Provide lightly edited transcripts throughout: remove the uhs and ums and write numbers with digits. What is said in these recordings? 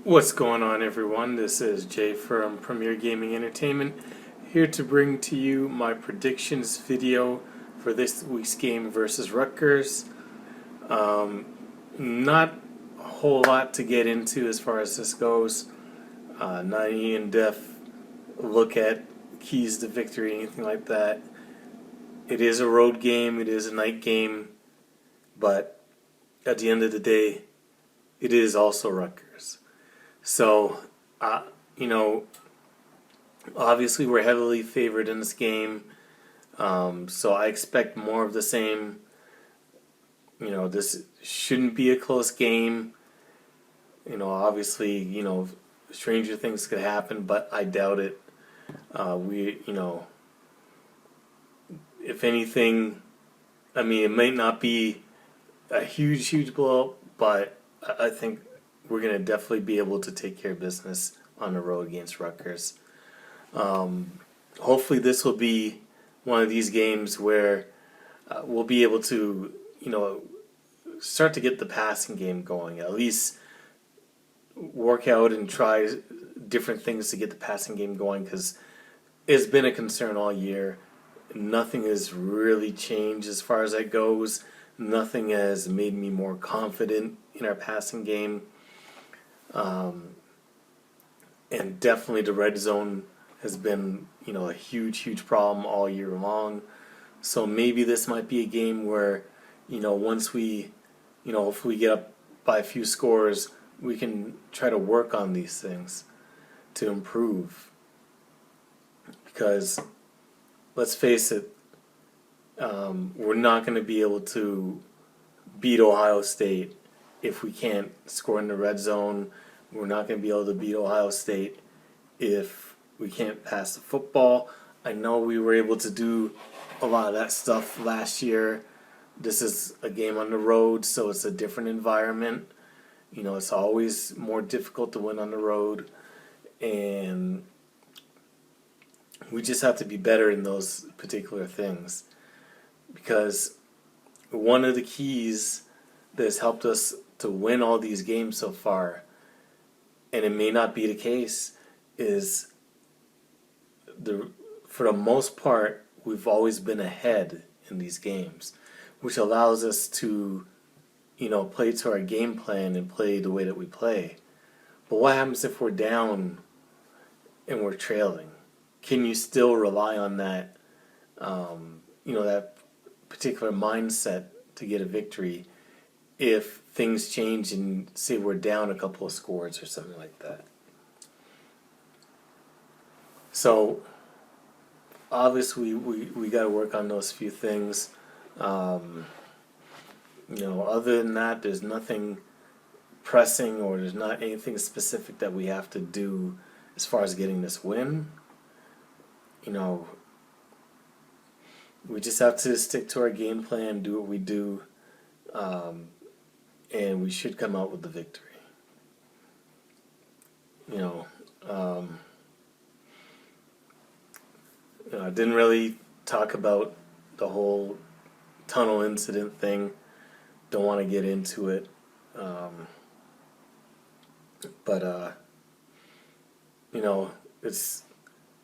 What's going on, everyone? This is Jay from Premier Gaming Entertainment, here to bring to you my predictions video for this week's game versus Rutgers. Not a whole lot to get into as far as this goes. Not any in-depth look at keys to victory, anything like that. It is a road game, it is a night game, but at the end of the day, it is also Rutgers. So, obviously we're heavily favored in this game, so I expect more of the same. This shouldn't be a close game. Obviously, stranger things could happen, but I doubt it. If anything, it might not be a huge blow, but I think we're going to definitely be able to take care of business on the road against Rutgers. Hopefully this will be one of these games where we'll be able to, start to get the passing game going. At least work out and try different things to get the passing game going, because it's been a concern all year. Nothing has really changed as far as that goes. Nothing has made me more confident in our passing game. And definitely the red zone has been, a huge problem all year long. So maybe this might be a game where, once we, hopefully get up by a few scores, we can try to work on these things to improve. Because, let's face it, we're not going to be able to beat Ohio State if we can't score in the red zone. We're not going to be able to beat Ohio State if we can't pass the football. I know we were able to do a lot of that stuff last year. This is a game on the road, so it's a different environment. It's always more difficult to win on the road, and we just have to be better in those particular things. Because one of the keys that has helped us to win all these games so far, and it may not be the case, is for the most part, we've always been ahead in these games, which allows us to, play to our game plan and play the way that we play. But what happens if we're down and we're trailing? Can you still rely on that, that particular mindset to get a victory if things change and say we're down a couple of scores or something like that? So obviously we got to work on those few things. Other than that, there's nothing pressing, or there's not anything specific that we have to do as far as getting this win. We just have to stick to our game plan, do what we do, and we should come out with the victory. I didn't really talk about the whole tunnel incident thing. Don't want to get into it. But it's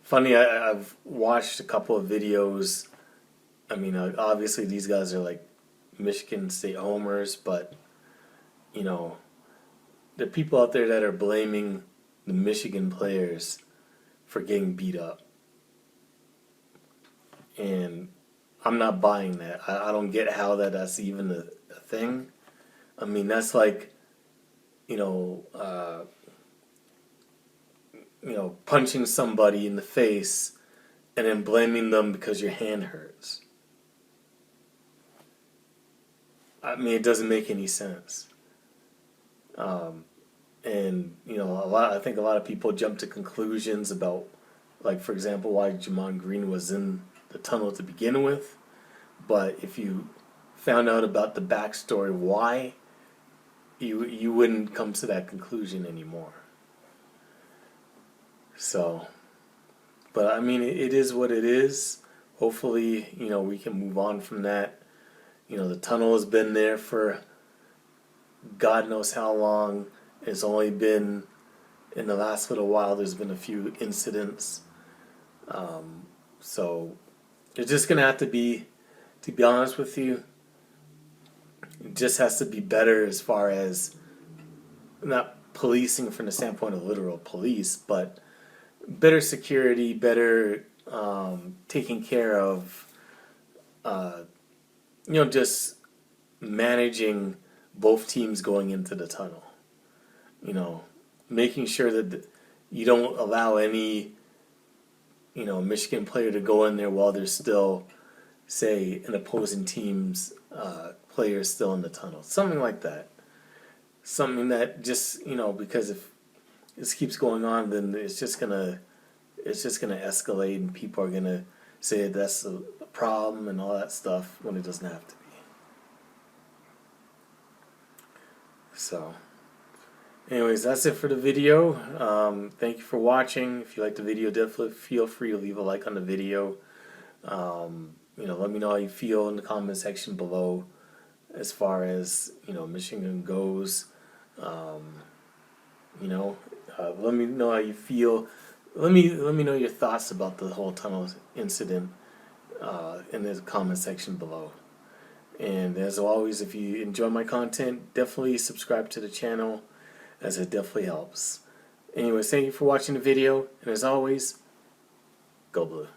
funny. I've watched a couple of videos. Obviously these guys are like Michigan State homers, but there are people out there that are blaming the Michigan players for getting beat up. And I'm not buying that. I don't get how that's even a thing. That's like, punching somebody in the face and then blaming them because your hand hurts. It doesn't make any sense. And I think a lot of people jump to conclusions about, like, for example, why Jamon Green was in the tunnel to begin with. But if you found out about the backstory why, you wouldn't come to that conclusion anymore. So, but it is what it is. Hopefully, we can move on from that. The tunnel has been there for God knows how long. It's only been in the last little while there's been a few incidents. So it's just gonna have to be honest with you, it just has to be better as far as not policing from the standpoint of literal police, but better security, better taking care of, just managing both teams going into the tunnel. Making sure that you don't allow any, Michigan player to go in there while there's still, say, an opposing team's player still in the tunnel. Something like that. Something that just, because if this keeps going on, then it's just gonna escalate, and people are gonna say that's a problem and all that stuff when it doesn't have to be. So, anyways, that's it for the video. Thank you for watching. If you like the video, definitely feel free to leave a like on the video. Let me know how you feel in the comment section below as far as, Michigan goes. Let me know how you feel. Let me know your thoughts about the whole tunnel incident in the comment section below. And as always, if you enjoy my content, definitely subscribe to the channel, as it definitely helps. Anyways, thank you for watching the video, and as always, go blue.